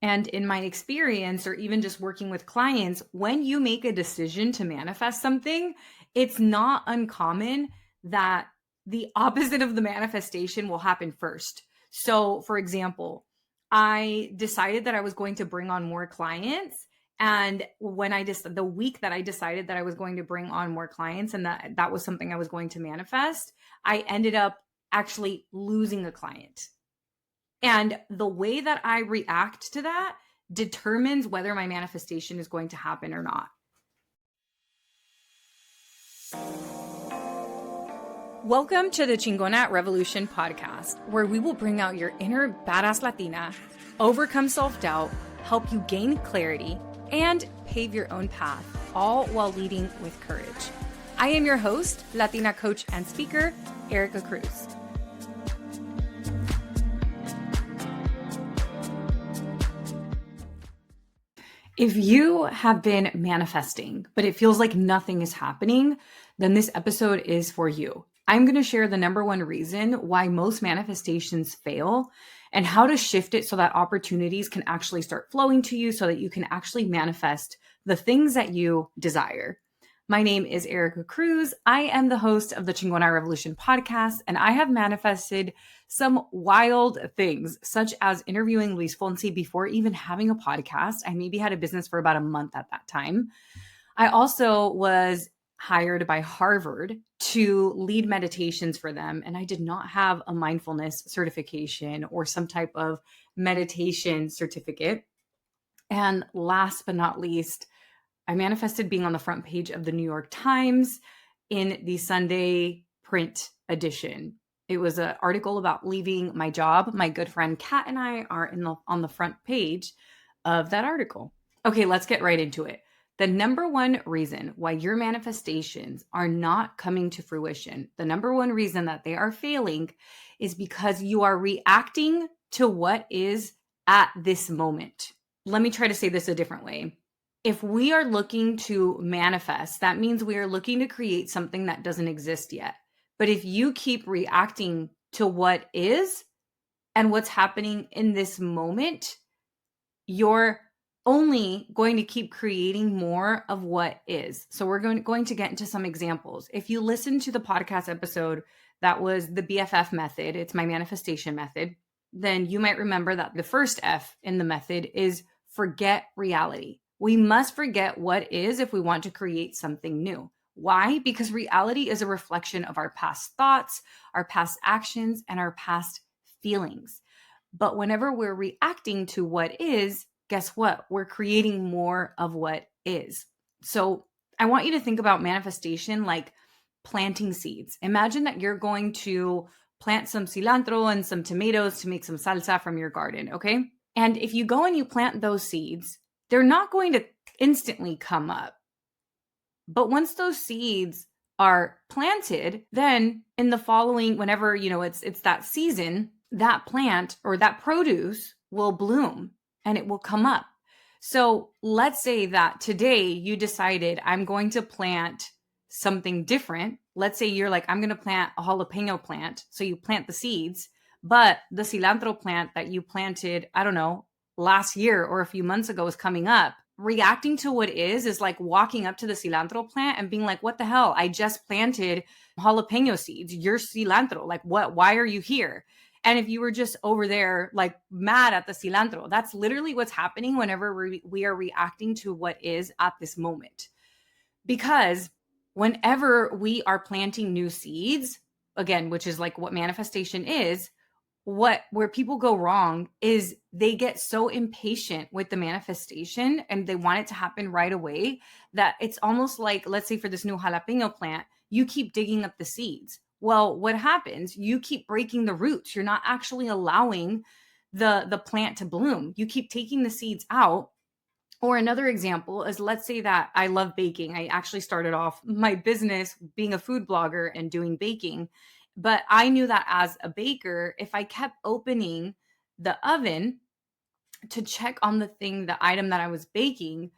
And in my experience, or even just working with clients, when you make a decision to manifest something, it's not uncommon that the opposite of the manifestation will happen first. So, for example, I decided that I was going to bring on more clients. And when the week that I decided that I was going to bring on more clients and that was something I was going to manifest, I ended up actually losing a client. And the way that I react to that determines whether my manifestation is going to happen or not. Welcome to the Chingona Revolution podcast, where we will bring out your inner badass Latina, overcome self-doubt, help you gain clarity, and pave your own path, all while leading with courage. I am your host, Latina coach and speaker, Erica Cruz. If you have been manifesting, but it feels like nothing is happening, then this episode is for you. I'm going to share the number one reason why most manifestations fail and how to shift it so that opportunities can actually start flowing to you so that you can actually manifest the things that you desire. My name is Erica Cruz. I am the host of the Chingona Revolution podcast, and I have manifested some wild things, such as interviewing Luis Fonsi before even having a podcast. I maybe had a business for about a month at that time. I also was hired by Harvard to lead meditations for them, and I did not have a mindfulness certification or some type of meditation certificate. And last but not least, I manifested being on the front page of the New York Times in the Sunday print edition. It was an article about leaving my job. My good friend Kat and I are on the front page of that article. Okay, let's get right into it. The number one reason why your manifestations are not coming to fruition, the number one reason that they are failing is because you are reacting to what is at this moment. Let me try to say this a different way. If we are looking to manifest, that means we are looking to create something that doesn't exist yet. But if you keep reacting to what is and what's happening in this moment, you're only going to keep creating more of what is. So we're going to get into some examples. If you listen to the podcast episode, that was the BFF method, it's my manifestation method, then you might remember that the first F in the method is forget reality. We must forget what is if we want to create something new. Why? Because reality is a reflection of our past thoughts, our past actions, and our past feelings. But whenever we're reacting to what is, guess what? We're creating more of what is. So I want you to think about manifestation like planting seeds. Imagine that you're going to plant some cilantro and some tomatoes to make some salsa from your garden, okay? And if you go and you plant those seeds, they're not going to instantly come up. But once those seeds are planted, then in the following, whenever, it's that season, that plant or that produce will bloom and it will come up. So let's say that today you decided I'm going to plant something different. Let's say you're like, I'm going to plant a jalapeno plant. So you plant the seeds, but the cilantro plant that you planted, I don't know, last year or a few months ago is coming up. Reacting to what is like walking up to the cilantro plant and being like, what the hell? I just planted jalapeno seeds. You're cilantro. Like, what? Why are you here? And if you were just over there, like mad at the cilantro, that's literally what's happening whenever we are reacting to what is at this moment. Because whenever we are planting new seeds, again, which is like what manifestation is, where people go wrong is they get so impatient with the manifestation and they want it to happen right away that it's almost like, let's say for this new jalapeno plant, you keep digging up the seeds. Well, what happens? You keep breaking the roots. You're not actually allowing the plant to bloom. You keep taking the seeds out. Or another example is, let's say that I love baking. I actually started off my business being a food blogger and doing baking. But I knew that as a baker, if I kept opening the oven to check on the item that I was baking,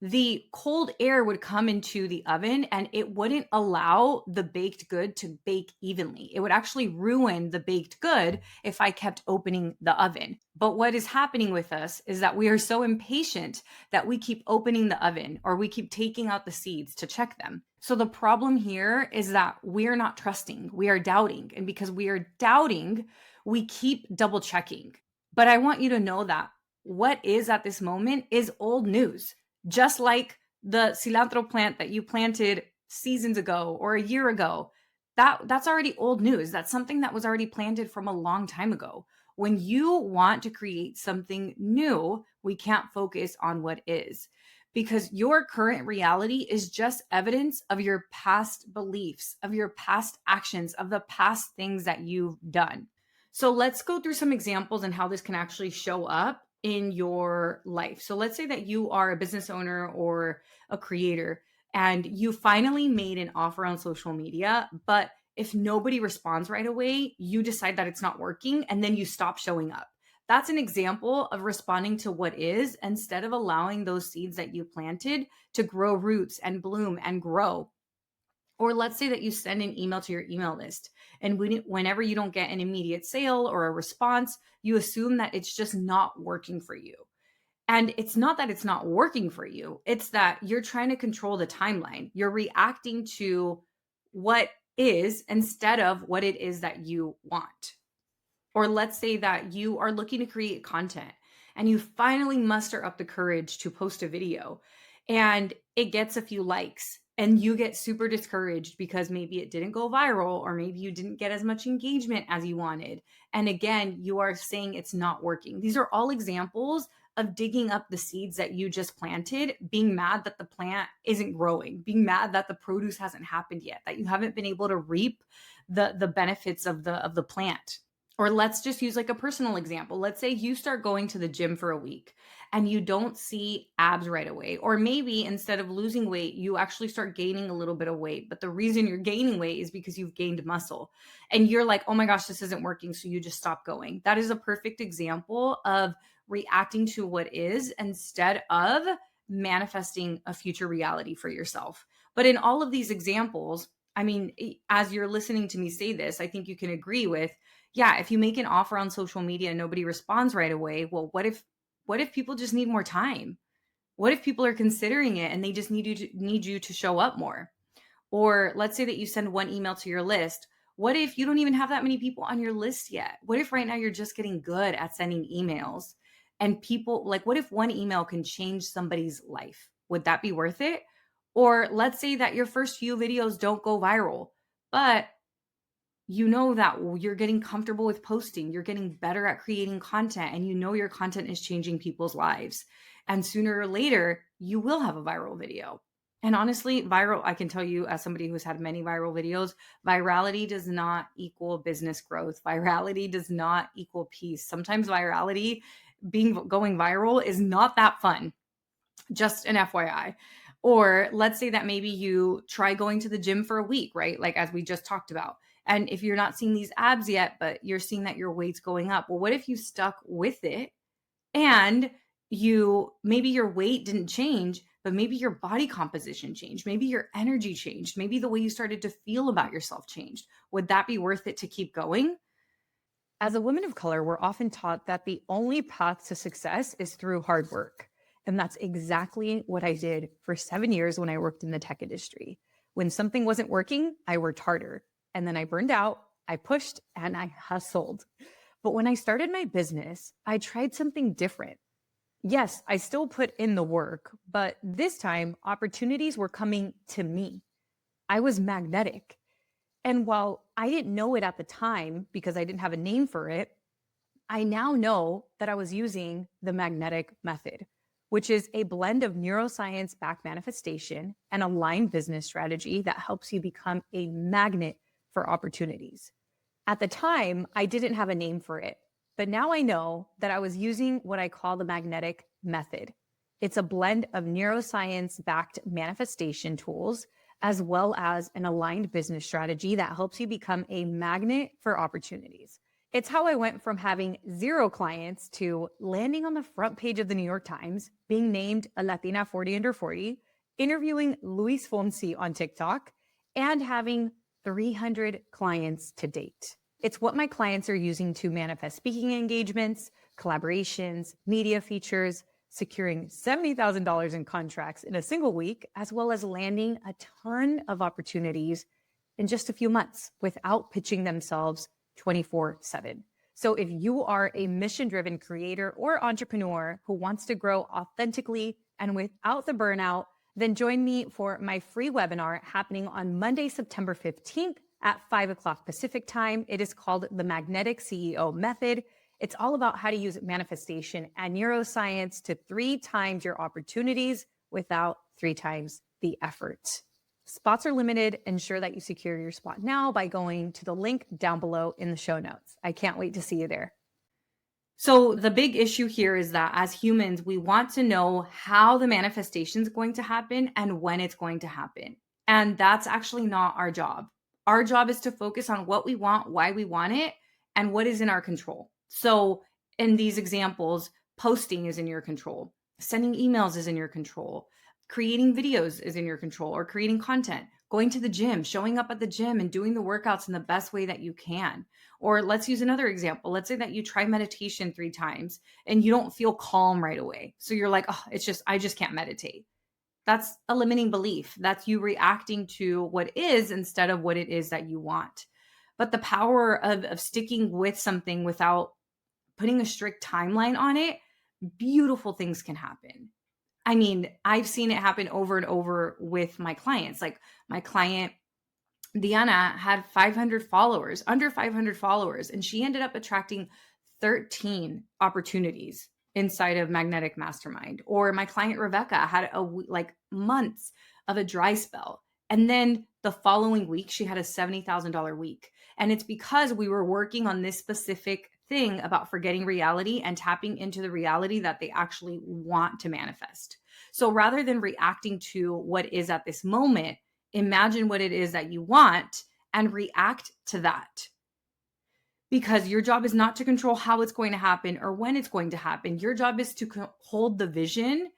the cold air would come into the oven and it wouldn't allow the baked good to bake evenly. It would actually ruin the baked good if I kept opening the oven. But what is happening with us is that we are so impatient that we keep opening the oven or we keep taking out the seeds to check them. So the problem here is that we're not trusting, we are doubting. And because we are doubting, we keep double checking. But I want you to know that what is at this moment is old news. Just like the cilantro plant that you planted seasons ago or a year ago, that's already old news. That's something that was already planted from a long time ago. When you want to create something new, we can't focus on what is, because your current reality is just evidence of your past beliefs, of your past actions, of the past things that you've done. So let's go through some examples and how this can actually show up in your life. So let's say that you are a business owner or a creator and you finally made an offer on social media, but if nobody responds right away, you decide that it's not working and then you stop showing up. That's an example of responding to what is instead of allowing those seeds that you planted to grow roots and bloom and grow. Or let's say that you send an email to your email list, and whenever you don't get an immediate sale or a response, you assume that it's just not working for you. And it's not that it's not working for you, it's that you're trying to control the timeline. You're reacting to what is instead of what it is that you want. Or let's say that you are looking to create content and you finally muster up the courage to post a video and it gets a few likes and you get super discouraged because maybe it didn't go viral or maybe you didn't get as much engagement as you wanted. And again, you are saying it's not working. These are all examples of digging up the seeds that you just planted, being mad that the plant isn't growing, being mad that the produce hasn't happened yet, that you haven't been able to reap the benefits of the plant. Or let's just use like a personal example. Let's say you start going to the gym for a week and you don't see abs right away. Or maybe instead of losing weight, you actually start gaining a little bit of weight. But the reason you're gaining weight is because you've gained muscle. And you're like, oh my gosh, this isn't working. So you just stop going. That is a perfect example of reacting to what is instead of manifesting a future reality for yourself. But in all of these examples, I mean, as you're listening to me say this, I think you can agree with, yeah, if you make an offer on social media and nobody responds right away, well, what if people just need more time? What if people are considering it and they just need you to show up more? Or let's say that you send one email to your list. What if you don't even have that many people on your list yet? What if right now you're just getting good at sending emails and people like, what if one email can change somebody's life? Would that be worth it? Or let's say that your first few videos don't go viral, but you know that you're getting comfortable with posting, you're getting better at creating content, and you know your content is changing people's lives. And sooner or later, you will have a viral video. And honestly, viral, I can tell you as somebody who's had many viral videos, virality does not equal business growth. Virality does not equal peace. Sometimes virality, going viral is not that fun. Just an FYI. Or let's say that maybe you try going to the gym for a week, right? Like as we just talked about. And if you're not seeing these abs yet, but you're seeing that your weight's going up, well, what if you stuck with it and maybe your weight didn't change, but maybe your body composition changed, maybe your energy changed, maybe the way you started to feel about yourself changed? Would that be worth it to keep going? As a woman of color, we're often taught that the only path to success is through hard work. And that's exactly what I did for 7 years when I worked in the tech industry. When something wasn't working, I worked harder. And then I burned out, I pushed, and I hustled. But when I started my business, I tried something different. Yes, I still put in the work, but this time opportunities were coming to me. I was magnetic. And while I didn't know it at the time because I didn't have a name for it, I now know that I was using the magnetic method, which is a blend of neuroscience backed manifestation and aligned business strategy that helps you become a magnet for opportunities. At the time, I didn't have a name for it, but now I know that I was using what I call the magnetic method. It's a blend of neuroscience backed manifestation tools as well as an aligned business strategy that helps you become a magnet for opportunities. It's how I went from having 0 clients to landing on the front page of the New York Times, being named a Latina 40 under 40, interviewing Luis Fonsi on TikTok, and having 300 clients to date. It's what my clients are using to manifest speaking engagements, collaborations, media features, securing $70,000 in contracts in a single week, as well as landing a ton of opportunities in just a few months without pitching themselves 24/7. So if you are a mission-driven creator or entrepreneur who wants to grow authentically and without the burnout, then join me for my free webinar happening on Monday, September 15th at 5 o'clock Pacific time. It is called the Magnetic CEO Method. It's all about how to use manifestation and neuroscience to 3 times your opportunities without 3 times the effort. Spots are limited. Ensure that you secure your spot now by going to the link down below in the show notes. I can't wait to see you there. So the big issue here is that as humans, we want to know how the manifestation is going to happen and when it's going to happen. And that's actually not our job. Our job is to focus on what we want, why we want it, and what is in our control. So in these examples, posting is in your control. Sending emails is in your control. Creating videos is in your control, or creating content. Going to the gym, showing up at the gym and doing the workouts in the best way that you can. Or let's use another example. Let's say that you try meditation 3 times and you don't feel calm right away. So you're like, oh, I just can't meditate. That's a limiting belief. That's you reacting to what is instead of what it is that you want. But the power of sticking with something without putting a strict timeline on it, beautiful things can happen. I mean, I've seen it happen over and over with my clients. Like my client, Diana, had 500 followers, under 500 followers, and she ended up attracting 13 opportunities inside of Magnetic Mastermind. Or my client, Rebecca, had like months of a dry spell. And then the following week, she had a $70,000 week. And it's because we were working on this specific thing about forgetting reality and tapping into the reality that they actually want to manifest. So rather than reacting to what is at this moment, imagine what it is that you want and react to that. Because your job is not to control how it's going to happen or when it's going to happen. Your job is to hold the vision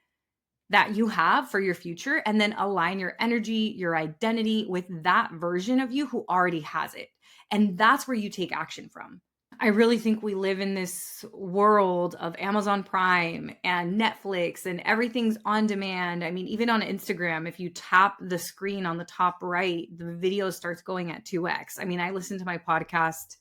that you have for your future and then align your energy, your identity with that version of you who already has it. And that's where you take action from. I really think we live in this world of Amazon Prime and Netflix and everything's on demand. I mean, even on Instagram, if you tap the screen on the top right, the video starts going at 2x. I mean, I listen to my podcast,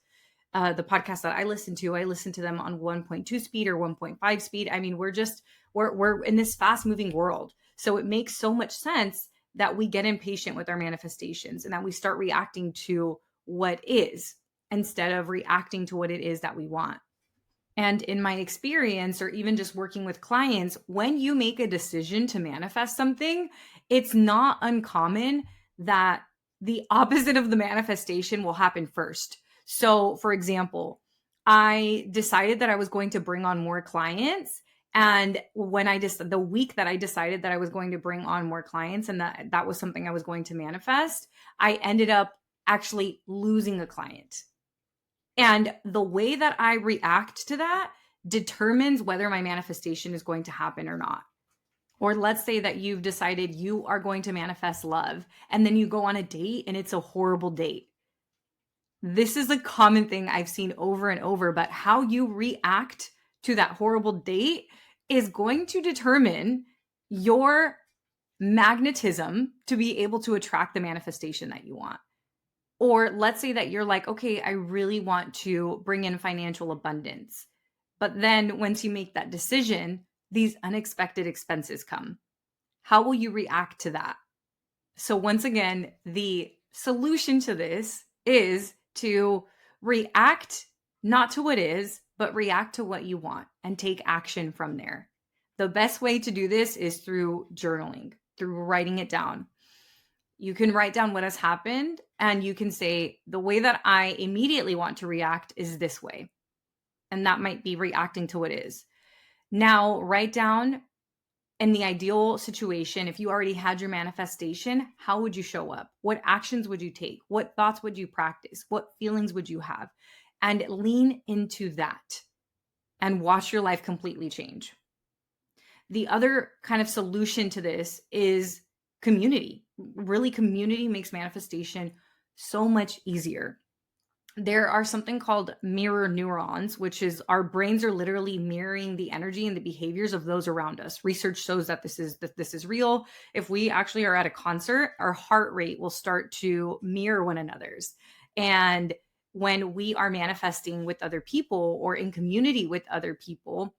the podcast that I listen to them on 1.2 speed or 1.5 speed. I mean, we're in this fast moving world. So it makes so much sense that we get impatient with our manifestations and that we start reacting to what is, instead of reacting to what it is that we want. And in my experience, or even just working with clients, when you make a decision to manifest something, it's not uncommon that the opposite of the manifestation will happen first. So, for example, I decided that I was going to bring on more clients. And when the week that I decided that I was going to bring on more clients and that was something I was going to manifest, I ended up actually losing a client. And the way that I react to that determines whether my manifestation is going to happen or not. Or let's say that you've decided you are going to manifest love, and then you go on a date and it's a horrible date. This is a common thing I've seen over and over, but how you react to that horrible date is going to determine your magnetism to be able to attract the manifestation that you want. Or let's say that you're like, okay, I really want to bring in financial abundance. But then once you make that decision, these unexpected expenses come. How will you react to that? So once again, the solution to this is to react not to what is, but react to what you want and take action from there. The best way to do this is through journaling, through writing it down. You can write down what has happened and you can say, the way that I immediately want to react is this way. And that might be reacting to what is. Now, write down, in the ideal situation, if you already had your manifestation, how would you show up? What actions would you take? What thoughts would you practice? What feelings would you have? and lean into that and watch your life completely change. The other kind of solution to this is community. Really, community makes manifestation so much easier. There are something called mirror neurons, which is our brains are literally mirroring the energy and the behaviors of those around us. Research shows that this is real. If we actually are at a concert, our heart rate will start to mirror one another's. And when we are manifesting with other people or in community with other people,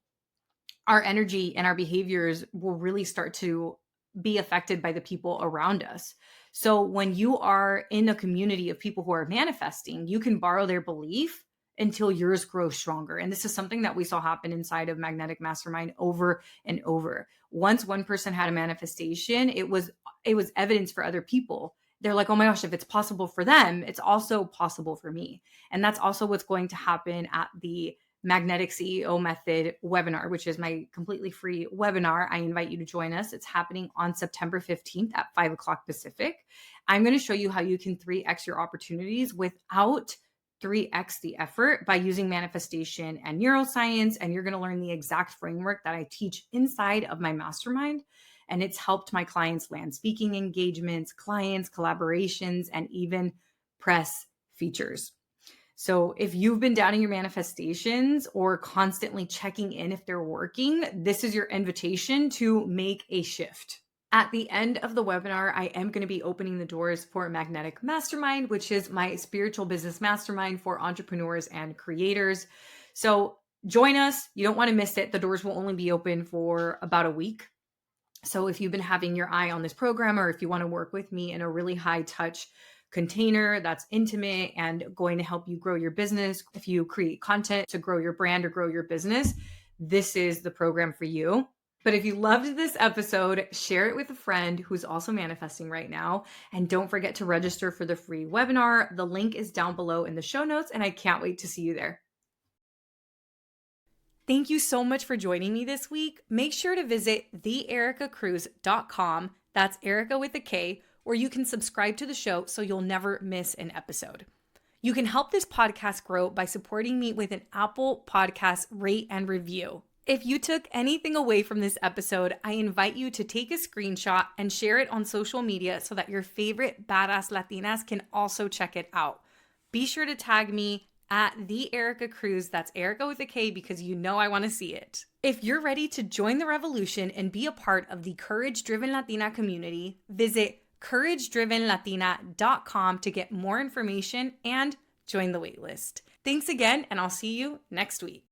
our energy and our behaviors will really start to be affected by the people around us. So when you are in a community of people who are manifesting, you can borrow their belief until yours grows stronger. And this is something that we saw happen inside of Magnetic Mastermind over and over. Once one person had a manifestation, it was evidence for other people. They're like, oh my gosh, if it's possible for them, it's also possible for me. And that's also what's going to happen at the Magnetic CEO Method webinar, which is my completely free webinar. I invite you to join us. It's happening on September 15th at 5 o'clock Pacific. I'm going to show you how you can 3x your opportunities without 3x the effort by using manifestation and neuroscience. And you're going to learn the exact framework that I teach inside of my mastermind. And it's helped my clients land speaking engagements, clients, collaborations, and even press features. So if you've been doubting your manifestations or constantly checking in if they're working, this is your invitation to make a shift. At the end of the webinar, I am going to be opening the doors for Magnetic Mastermind, which is my spiritual business mastermind for entrepreneurs and creators. So join us. You don't want to miss it. The doors will only be open for about a week. So if you've been having your eye on this program, or if you want to work with me in a really high touch container that's intimate and going to help you grow your business, if you create content to grow your brand or grow your business, this is the program for you. But if you loved this episode, share it with a friend who's also manifesting right now. And don't forget to register for the free webinar. The link is down below in the show notes, and I can't wait to see you there. Thank you so much for joining me this week. Make sure to visit theericacruz.com. That's Erica with a K, where you can subscribe to the show so you'll never miss an episode. You can help this podcast grow by supporting me with an Apple Podcast rate and review. If you took anything away from this episode, I invite you to take a screenshot and share it on social media so that your favorite badass Latinas can also check it out. Be sure to tag me at the Erica Cruz. That's Erica with a K, because you know I want to see it. If you're ready to join the revolution and be a part of the Courage Driven Latina community, visit couragedrivenlatina.com to get more information and join the waitlist. Thanks again, and I'll see you next week.